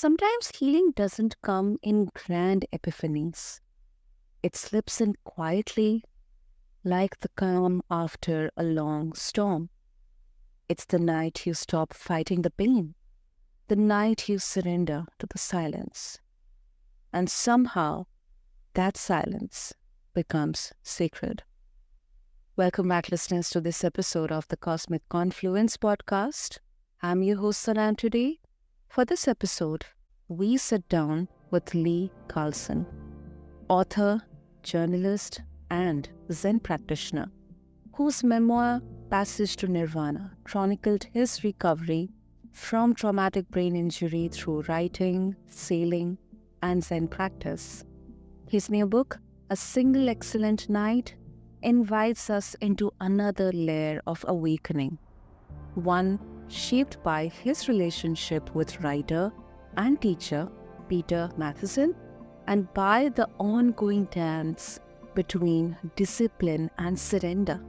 Sometimes healing doesn't come in grand epiphanies. It slips in quietly, like the calm after a long storm. It's the night you stop fighting the pain, the night you surrender to the silence. And somehow, that silence becomes sacred. Welcome back, listeners, to this episode of the Cosmic Confluence podcast. I'm your host, Sana, and today, for this episode, we sit down with Lee Carlson, author, journalist, and Zen practitioner, whose memoir, Passage to Nirvana, chronicled his recovery from traumatic brain injury through writing, sailing, and Zen practice. His new book, A Single Excellent Night, invites us into another layer of awakening, one shaped by his relationship with writer and teacher Peter Matheson and by the ongoing dance between discipline and surrender.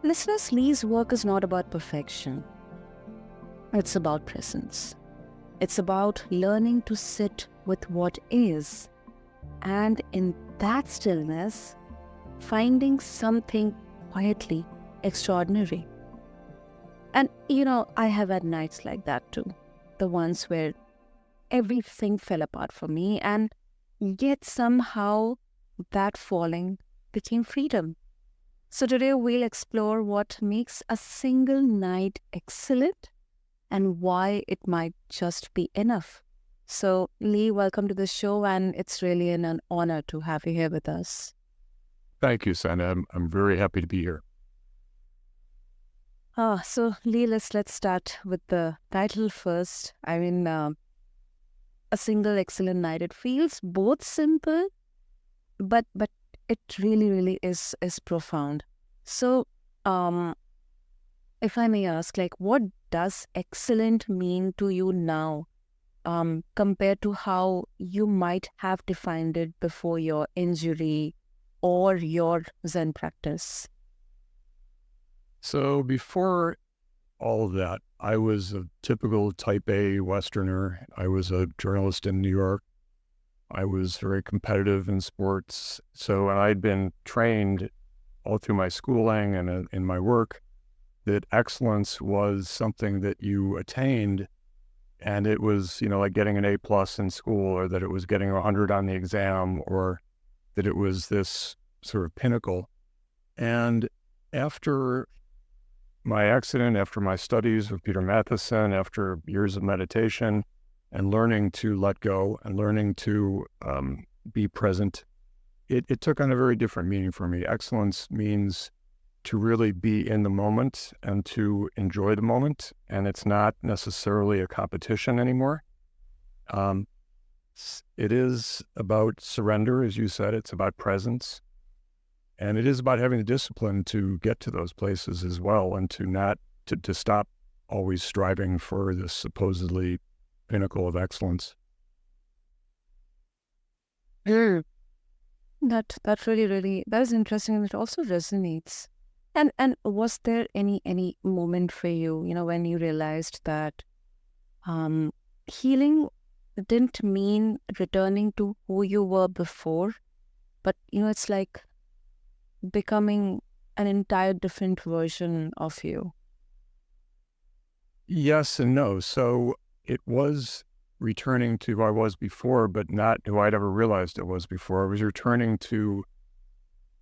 Listeners, Lee's work is not about perfection. It's about presence. It's about learning to sit with what is, and in that stillness, finding something quietly extraordinary. And I have had nights like that too. The ones where everything fell apart for me, and yet somehow that falling became freedom. So today we'll explore what makes a single night excellent and why it might just be enough. So Lee, welcome to the show, and it's really an honor to have you here with us. Thank you, Sana. I'm very happy to be here. So Lee, let's start with the title first. A single excellent night. It feels both simple, but it really is profound. So, if I may ask, what does excellent mean to you now, compared to how you might have defined it before your injury or your Zen practice? So before all of that, I was a typical type A Westerner. I was a journalist in New York. I was very competitive in sports. So I'd been trained all through my schooling and in my work that excellence was something that you attained, and it was, like getting an A+ in school, or that it was getting 100 on the exam, or that it was this sort of pinnacle. And after my accident, after my studies with Peter Matheson, after years of meditation and learning to let go and learning to be present, it took on a very different meaning for me. Excellence means to really be in the moment and to enjoy the moment. And it's not necessarily a competition anymore. It is about surrender, as you said. It's about presence. And it is about having the discipline to get to those places as well, and to stop always striving for this supposedly pinnacle of excellence. That really that is interesting, and it also resonates. And was there any moment for you, when you realized that healing didn't mean returning to who you were before, but it's like becoming an entire different version of you? Yes and no. So it was returning to who I was before, but not who I'd ever realized it was before. I was returning to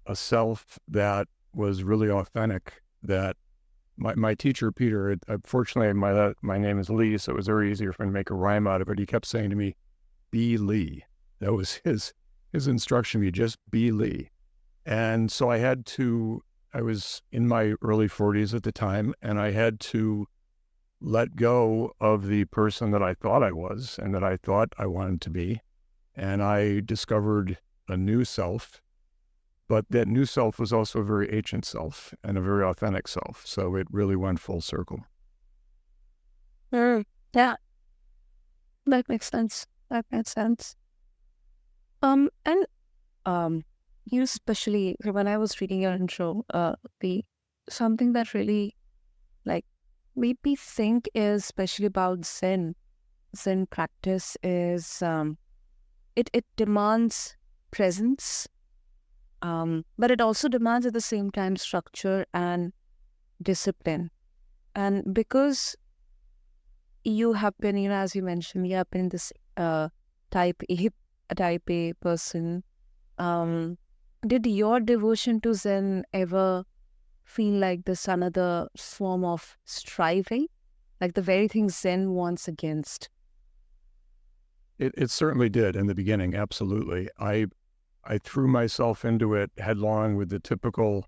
a self that was really authentic, that my teacher, Peter, fortunately, my name is Lee, so it was very easy for him to make a rhyme out of it. He kept saying to me, "Be Lee." That was his instruction to me, just be Lee. And so I was in my early 40s at the time, and I had to let go of the person that I thought I was and that I thought I wanted to be. And I discovered a new self, but that new self was also a very ancient self and a very authentic self. So it really went full circle. Yeah, that makes sense. And you, especially when I was reading your intro, the something that really made me think is especially about Zen. Zen practice is it demands presence, but it also demands at the same time structure and discipline. And because you have been, as you mentioned, you have been this type A, a type A person. Um, did your devotion to Zen ever feel like this another form of striving, like the very thing Zen wants against? It certainly did in the beginning. Absolutely. I threw myself into it headlong with the typical,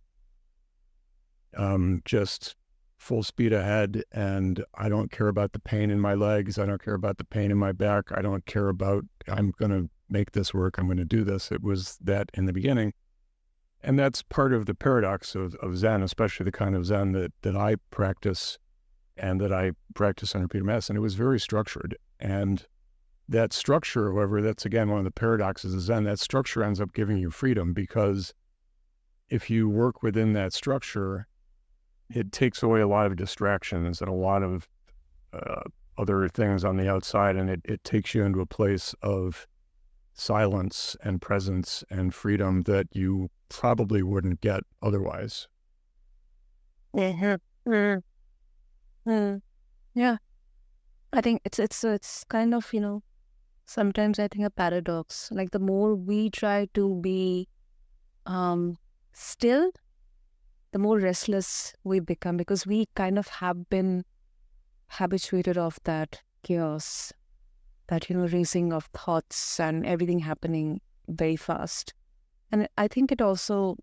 just full speed ahead. And I don't care about the pain in my legs. I don't care about the pain in my back. I don't care about, I'm going to make this work. I'm going to do this. It was that in the beginning. And that's part of the paradox of Zen, especially the kind of Zen that I practice and that I practice under Peter Matheson. It was very structured. And that structure, however, that's again one of the paradoxes of Zen, that structure ends up giving you freedom, because if you work within that structure, it takes away a lot of distractions and a lot of other things on the outside, and it takes you into a place of silence and presence and freedom that you probably wouldn't get otherwise. Mhm. Mm. Mm. Yeah, I think it's kind of sometimes I think a paradox. Like the more we try to be still, the more restless we become, because we kind of have been habituated of that chaos, that racing of thoughts and everything happening very fast. And I think it also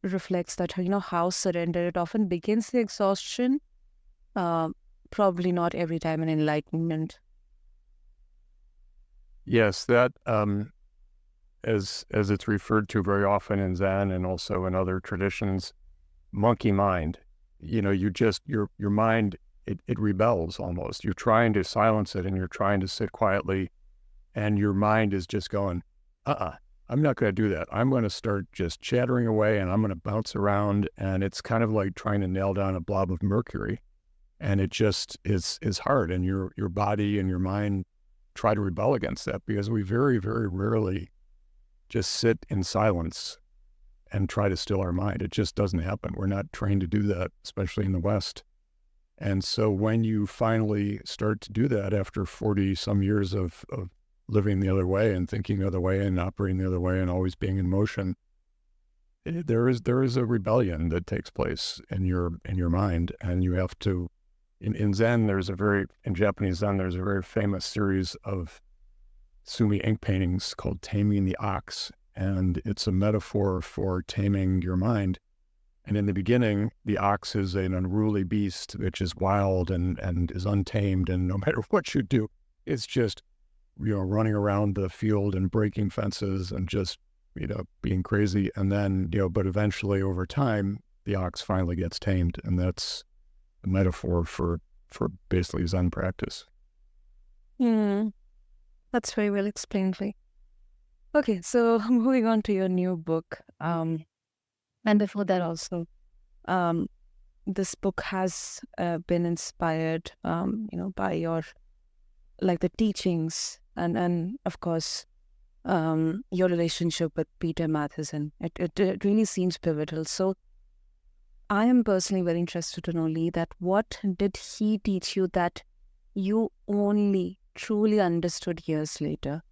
reflects that how surrender, it often begins the exhaustion, uh, probably not every time an enlightenment. Yes, that as it's referred to very often in Zen and also in other traditions, monkey mind. Your mind, it rebels almost. You're trying to silence it and you're trying to sit quietly, and your mind is just going, I'm not going to do that. I'm going to start just chattering away and I'm going to bounce around. And it's kind of like trying to nail down a blob of mercury. And it just is hard. And your body and your mind try to rebel against that, because we very, very rarely just sit in silence and try to still our mind. It just doesn't happen. We're not trained to do that, especially in the West. And so when you finally start to do that after 40 some years of living the other way and thinking the other way and operating the other way and always being in motion, there is a rebellion that takes place in your mind. And you have to, in Zen, in Japanese Zen, there's a very famous series of Sumi ink paintings called Taming the Ox. And it's a metaphor for taming your mind. And in the beginning, the ox is an unruly beast, which is wild and is untamed. And no matter what you do, it's just, running around the field and breaking fences and just, being crazy. And then, but eventually over time, the ox finally gets tamed. And that's a metaphor for basically Zen practice. That's very well explained. Okay, so moving on to your new book. And before that also, this book has been inspired, by your, like the teachings and of course, your relationship with Peter Matheson. It really seems pivotal. So I am personally very interested to know, Lee, that what did he teach you that you only truly understood years later?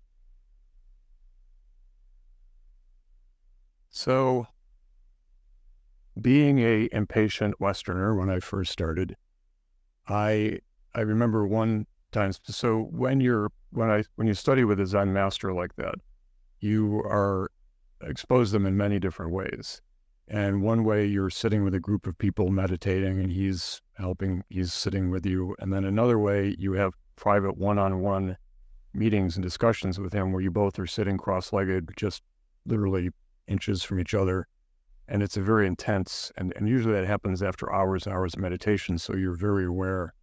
So being a impatient Westerner when I first started, I remember one time. So when you study with a Zen master like that, you are expose them in many different ways. And one way, you're sitting with a group of people meditating and he's sitting with you. And then another way, you have private one-on-one meetings and discussions with him where you both are sitting cross-legged, just literally inches from each other. And it's a very intense, and usually that happens after hours and hours of meditation. So you're very aware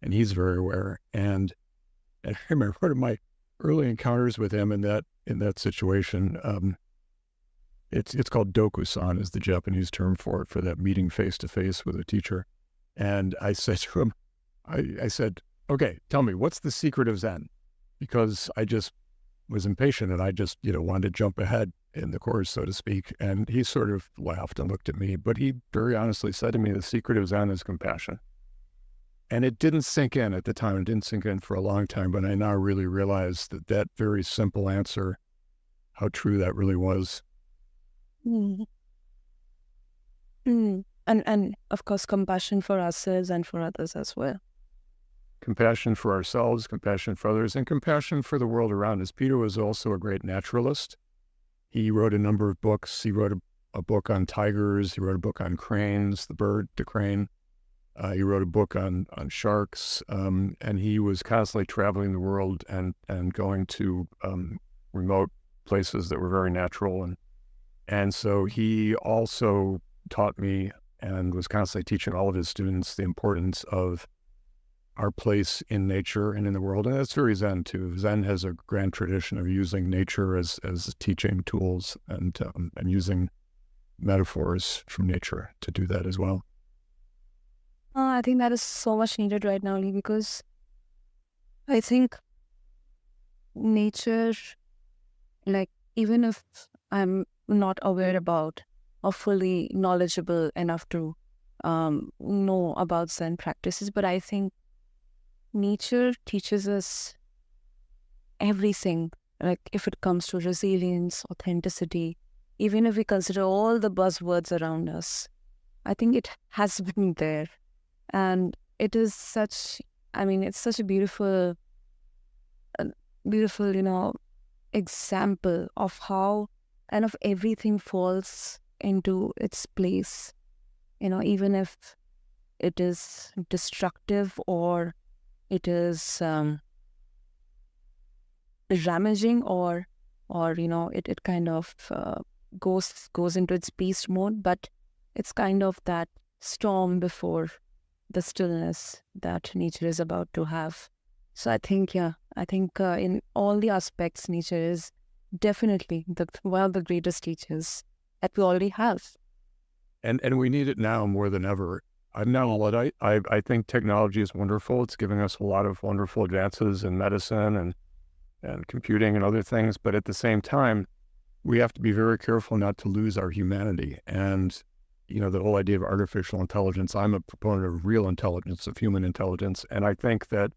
and he's very aware. And I remember one of my early encounters with him in that situation, it's called dokusan, is the Japanese term for that meeting face to face with a teacher. And I said to him, I said, okay, tell me, what's the secret of Zen? Because I just was impatient and I just, wanted to jump ahead in the course, so to speak. And he sort of laughed and looked at me, but he very honestly said to me, the secret of Zen is compassion. And it didn't sink in at the time. It didn't sink in for a long time, but I now really realize that very simple answer, how true that really was. Mm. And of course, compassion for ourselves and for others as well. Compassion for ourselves, compassion for others, and compassion for the world around us. Peter was also a great naturalist. He wrote a number of books. He wrote a book on tigers. He wrote a book on cranes, the bird, the crane. He wrote a book on sharks, and he was constantly traveling the world and going to remote places that were very natural. And so he also taught me and was constantly teaching all of his students the importance of our place in nature and in the world. And that's very Zen too. Zen has a grand tradition of using nature as teaching tools and using metaphors from nature to do that as well. I think that is so much needed right now, Lee, because I think nature, like, even if I'm not aware about or fully knowledgeable enough to know about Zen practices, but I think nature teaches us everything, like if it comes to resilience, authenticity, even if we consider all the buzzwords around us, I think it has been there. And it is such, it's such a beautiful, example of how and of everything falls into its place, even if it is destructive or it is damaging or it kind of goes into its beast mode, but it's kind of that storm before the stillness that nature is about to have. So I think in all the aspects, nature is definitely one of the greatest teachers that we already have. And we need it now more than ever. I'm now Luddite. I think technology is wonderful. It's giving us a lot of wonderful advances in medicine and computing and other things. But at the same time, we have to be very careful not to lose our humanity. And, the whole idea of artificial intelligence, I'm a proponent of real intelligence, of human intelligence. And I think that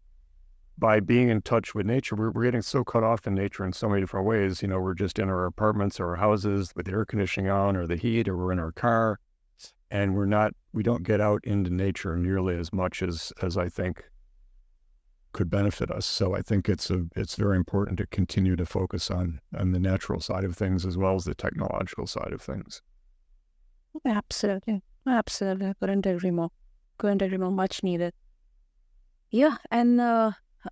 by being in touch with nature, we're getting so cut off in nature in so many different ways. We're just in our apartments or our houses with the air conditioning on or the heat, or we're in our car. And we don't get out into nature nearly as much as I think could benefit us. So I think it's very important to continue to focus on the natural side of things as well as the technological side of things. Absolutely. Absolutely. Couldn't agree more. Much needed. Yeah. And,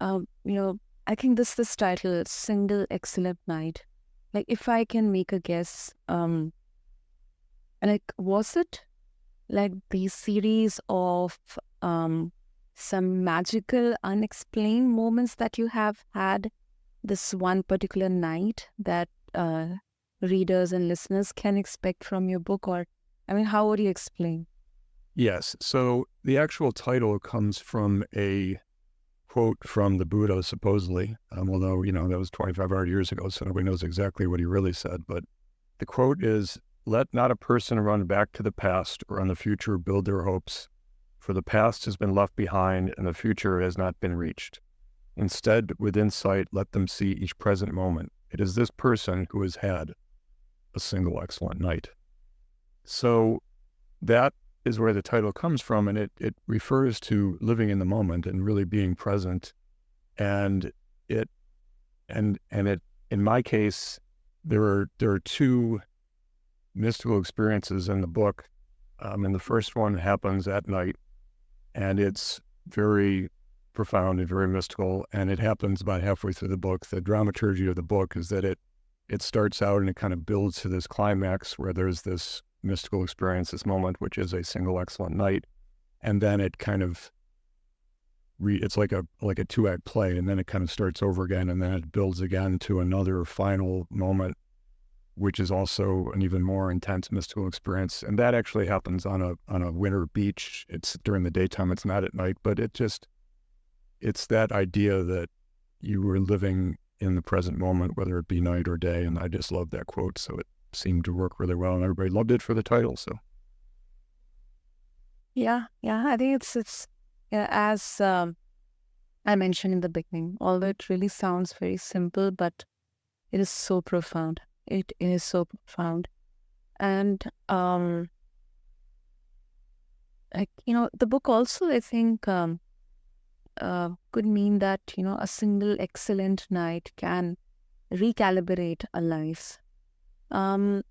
I think this title, Single Excellent Night, like if I can make a guess, like was it like the series of some magical, unexplained moments that you have had this one particular night that readers and listeners can expect from your book? Or, how would you explain? Yes. So the actual title comes from a quote from the Buddha, supposedly, although, that was 2,500 years ago, so nobody knows exactly what he really said. But the quote is, "Let not a person run back to the past or on the future build their hopes, for the past has been left behind and the future has not been reached. Instead, with insight, let them see each present moment. It is this person who has had a single excellent night." So that is where the title comes from, and it refers to living in the moment and really being present. And in my case, there are two mystical experiences in the book. And the first one happens at night, and it's very profound and very mystical, and it happens about halfway through the book. The dramaturgy of the book is that it starts out and it kind of builds to this climax where there's this mystical experience, this moment, which is a single excellent night. And then it kind of, it's like a 2-act play, and then it kind of starts over again, and then it builds again to another final moment, which is also an even more intense mystical experience. And that actually happens on a winter beach. It's during the daytime, it's not at night, but it it's that idea that you were living in the present moment, whether it be night or day. And I just love that quote. So it seemed to work really well, and everybody loved it for the title. So Yeah, I think it's yeah, as I mentioned in the beginning, although it really sounds very simple, but it is so profound. It is so profound. And like, the book also, I think, could mean that, a single excellent night can recalibrate a life. Um,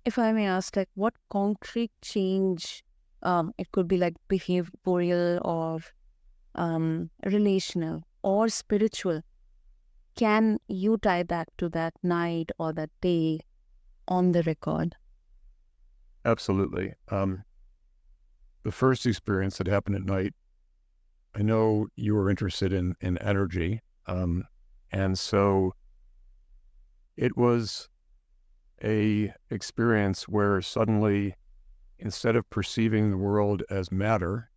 if I may ask, like, what concrete change, it could be like behavioral or relational or spiritual, can you tie back to that night or that day on the record? absolutely. The first experience that happened at night, I know you were interested in energy. And so it was a experience where suddenly, instead of perceiving the world as matter,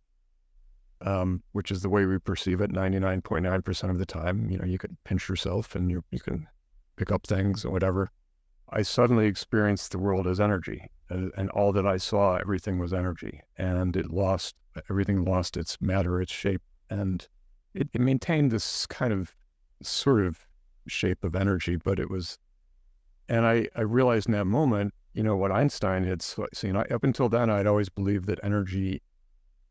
which is the way we perceive it 99.9% of the time, you can pinch yourself and you can pick up things and whatever. I suddenly experienced the world as energy, and all that I saw, everything was energy, and everything lost its matter, its shape, and it maintained this kind of sort of shape of energy, but it was, and I realized in that moment, what Einstein had seen. Up until then, I'd always believed that energy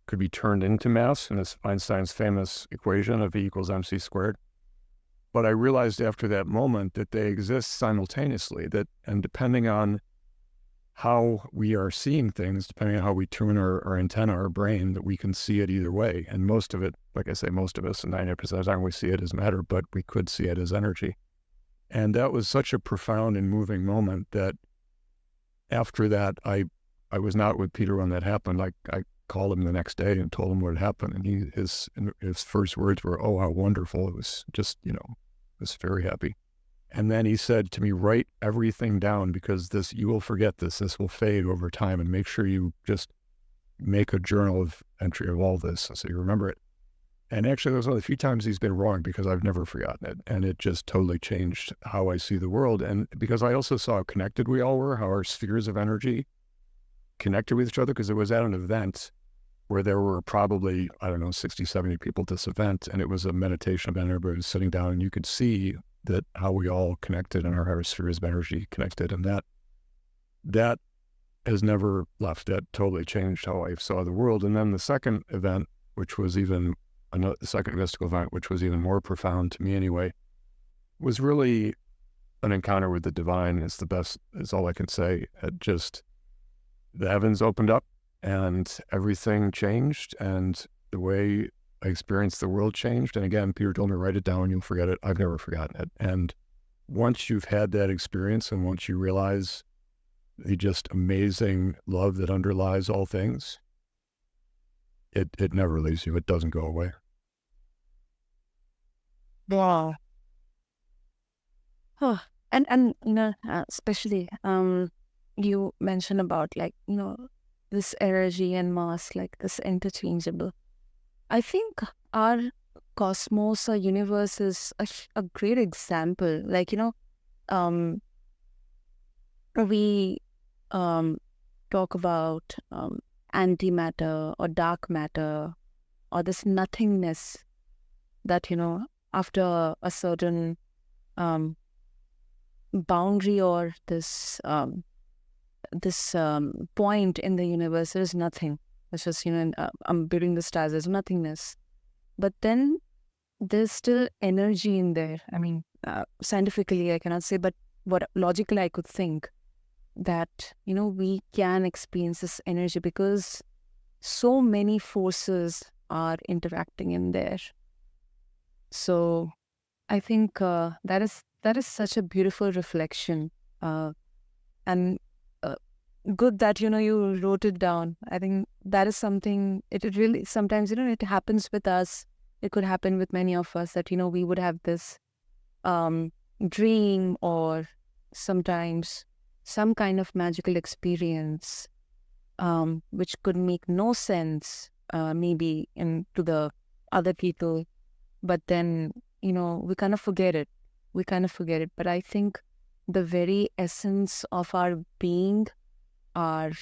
could be turned into mass, and it's Einstein's famous equation of E equals mc squared. But I realized after that moment that they exist simultaneously, and depending on how we are seeing things, depending on how we tune our antenna, our brain, that we can see it either way. And most of it, like I say, most of us, 90% of the time we see it as matter, but we could see it as energy. And that was such a profound and moving moment that after that, I was not with Peter when that happened. I called him the next day and told him what had happened. And his first words were, "Oh, how wonderful." It was just, was very happy. And then he said to me, "Write everything down, because you will forget this. This will fade over time, and make sure you just make a journal of entry of all this so you remember it." And actually, those are the few times he's been wrong, because I've never forgotten it. And it just totally changed how I see the world. And because I also saw how connected we all were, how our spheres of energy connected with each other, because it was at an event where there were probably, 60, 70 people at this event. And it was a meditation event. Everybody was sitting down, and you could see that how we all connected and our spheres of energy connected. And that has never left. That totally changed how I saw the world. And then the second event, which was the second mystical event, which was even more profound to me anyway, was really an encounter with the divine. It's all I can say. The heavens opened up and everything changed, and the way I experienced the world changed. And again, Peter told me, write it down, you'll forget it. I've never forgotten it. And once you've had that experience, and once you realize the just amazing love that underlies all things, it never leaves you. It doesn't go away. Wow. Oh, and especially you mentioned about, like, this energy and mass, like this interchangeable. I think our cosmos or universe is a great example. Like, um, we talk about antimatter or dark matter, or this nothingness that, after a certain boundary, or this point in the universe, there is nothing. It's just, I'm building the stars, there's nothingness. But then there's still energy in there. I mean, scientifically I cannot say, but what logically I could think that, we can experience this energy because so many forces are interacting in there. So I think that is such a beautiful reflection, and good that you wrote it down. I think that is something. It really sometimes it happens with us. It could happen with many of us that we would have this dream, or sometimes some kind of magical experience, which could make no sense, maybe to the other people. but then, we kind of forget it. But I think the very essence of our being, our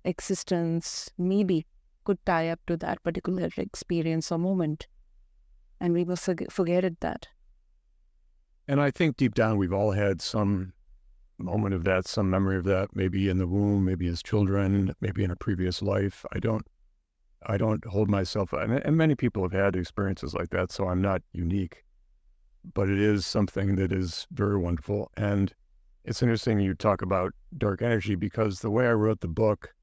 existence, maybe could tie up to that particular experience or moment. And we will forget it that. And I think deep down, we've all had some moment of that, some memory of that, maybe in the womb, maybe as children, maybe in a previous life. I don't hold myself, and many people have had experiences like that, so I'm not unique, but it is something that is very wonderful. And it's interesting you talk about dark energy, because the way I wrote the book,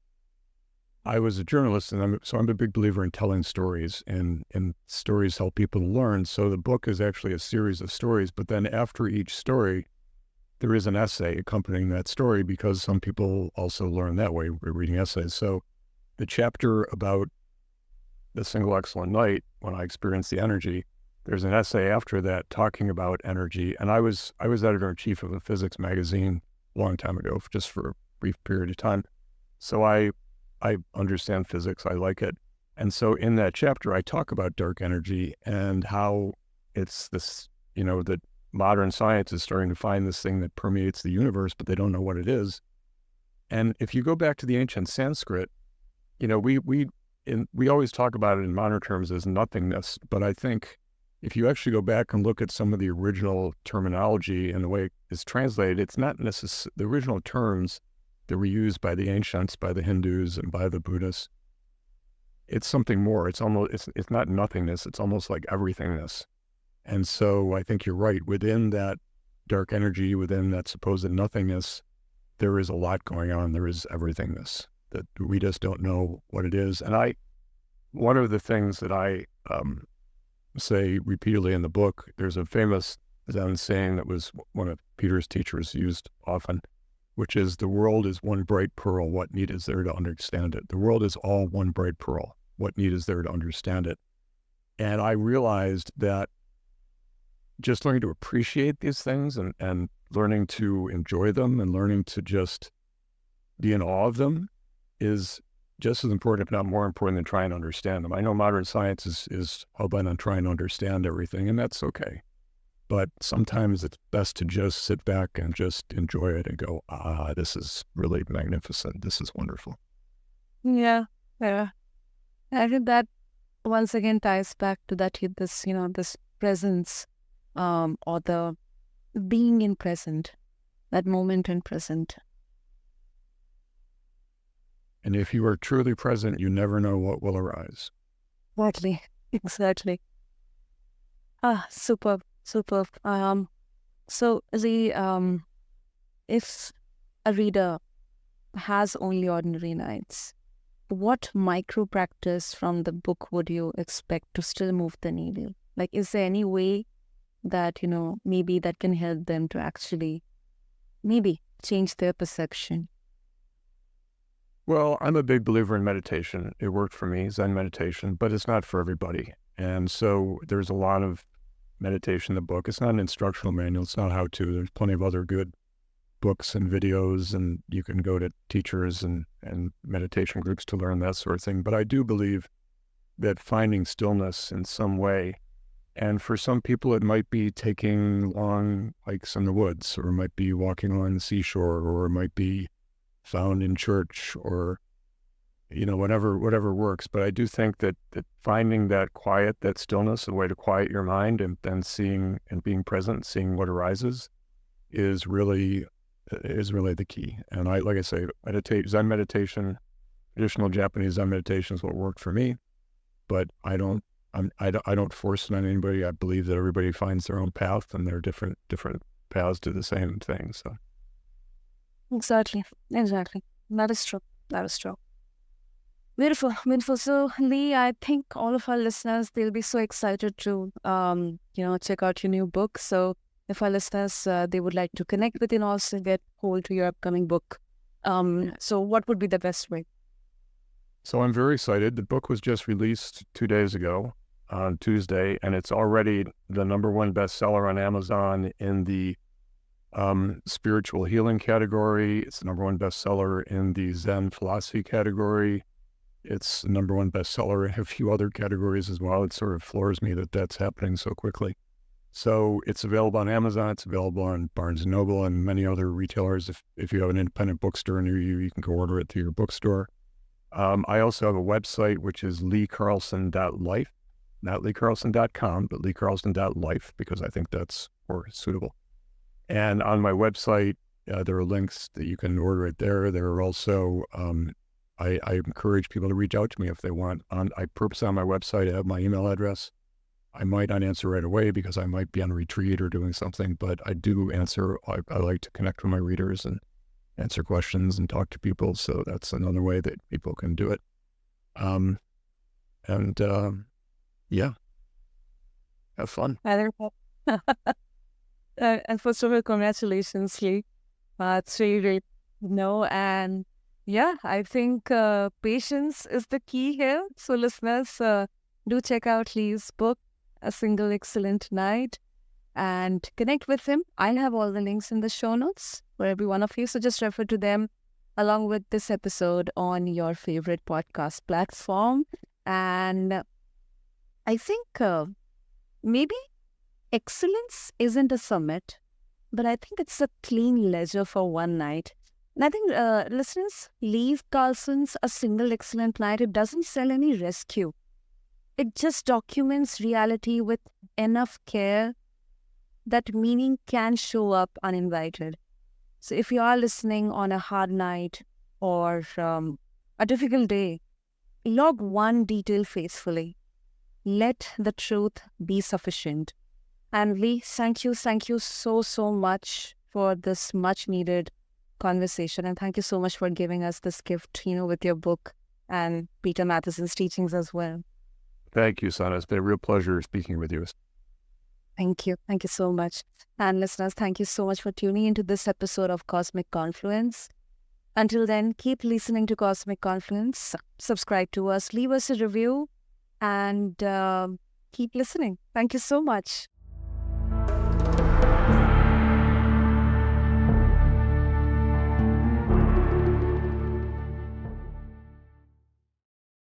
I was a journalist, and I'm a big believer in telling stories, and stories help people learn. So the book is actually a series of stories, but then after each story, there is an essay accompanying that story, because some people also learn that way, we're reading essays. So the chapter about the single excellent night, when I experienced the energy, there's an essay after that talking about energy. And I was editor-in-chief of a physics magazine a long time ago, just for a brief period of time. So I understand physics, I like it. And so in that chapter, I talk about dark energy and how it's this, that modern science is starting to find this thing that permeates the universe, but they don't know what it is. And if you go back to the ancient Sanskrit, we always talk about it in modern terms as nothingness, but I think if you actually go back and look at some of the original terminology and the way it's translated, it's not necessarily the original terms that were used by the ancients, by the Hindus and by the Buddhists. It's something more. It's not nothingness. It's almost like everythingness. And so I think you're right. Within that dark energy, within that supposed nothingness, there is a lot going on. There is everythingness that we just don't know what it is. And one of the things that I say repeatedly in the book, there's a famous Zen saying that was one of Peter's teachers used often, which is, the world is one bright pearl. What need is there to understand it? The world is all one bright pearl. What need is there to understand it? And I realized that just learning to appreciate these things and learning to enjoy them and learning to just be in awe of them is just as important, if not more important, than trying to understand them. I know modern science is hell-bent on trying to understand everything, and that's okay. But sometimes it's best to just sit back and just enjoy it and go, this is really magnificent. This is wonderful. Yeah. I think that once again ties back to this presence, or the being in present, that moment in present. And if you are truly present, you never know what will arise. Exactly. Superb. So if a reader has only ordinary nights, what micro practice from the book would you expect to still move the needle? Like, is there any way that, maybe that can help them to actually maybe change their perception? Well, I'm a big believer in meditation. It worked for me, Zen meditation, but it's not for everybody. And so there's a lot of meditation in the book. It's not an instructional manual. It's not how to. There's plenty of other good books and videos, and you can go to teachers and meditation groups to learn that sort of thing. But I do believe that finding stillness in some way, and for some people it might be taking long hikes in the woods, or it might be walking along the seashore, or it might be found in church, or whatever works. But I do think that finding that quiet, that stillness, a way to quiet your mind, and then seeing and being present, seeing what arises, is really the key. And like I say, Zen meditation, traditional Japanese Zen meditation is what worked for me. But I don't force it on anybody. I believe that everybody finds their own path, and there are different paths to the same thing. So. Exactly. That is true. Beautiful. So, Lee, I think all of our listeners, they'll be so excited to, check out your new book. So if our listeners, they would like to connect with you and also get hold to your upcoming book, so what would be the best way? So I'm very excited. The book was just released 2 days ago on Tuesday, and it's already the #1 bestseller on Amazon in the spiritual healing category. It's the #1 bestseller in the Zen philosophy category. It's the #1 bestseller in a few other categories as well. It sort of floors me that that's happening so quickly. So it's available on Amazon. It's available on Barnes & Noble and many other retailers. If you have an independent bookstore near you, you can go order it through your bookstore. I also have a website, which is leecarlson.life, not leecarlson.com, but leecarlson.life, because I think that's more suitable. And on my website, there are links that you can order it there. There are also, I encourage people to reach out to me if they want. I purpose on my website, I have my email address. I might not answer right away because I might be on a retreat or doing something, but I do answer. I like to connect with my readers and answer questions and talk to people. So that's another way that people can do it. Yeah, have fun. And first of all, congratulations, Lee. It's really great, and yeah, I think patience is the key here. So listeners, do check out Lee's book, A Single Excellent Night, and connect with him. I'll have all the links in the show notes for every one of you. So just refer to them along with this episode on your favorite podcast platform. And I think maybe excellence isn't a summit, but I think it's a clean ledger for one night. And I think listeners, leave Carlson's A Single Excellent Night. It doesn't sell any rescue. It just documents reality with enough care that meaning can show up uninvited. So if you are listening on a hard night or a difficult day, log one detail faithfully. Let the truth be sufficient. And Lee, thank you so much for this much needed conversation. And thank you so much for giving us this gift, with your book and Peter Matheson's teachings as well. Thank you, Sana. It's been a real pleasure speaking with you. Thank you. Thank you so much. And listeners, thank you so much for tuning into this episode of Cosmic Confluence. Until then, keep listening to Cosmic Confluence. Subscribe to us, leave us a review, and keep listening. Thank you so much.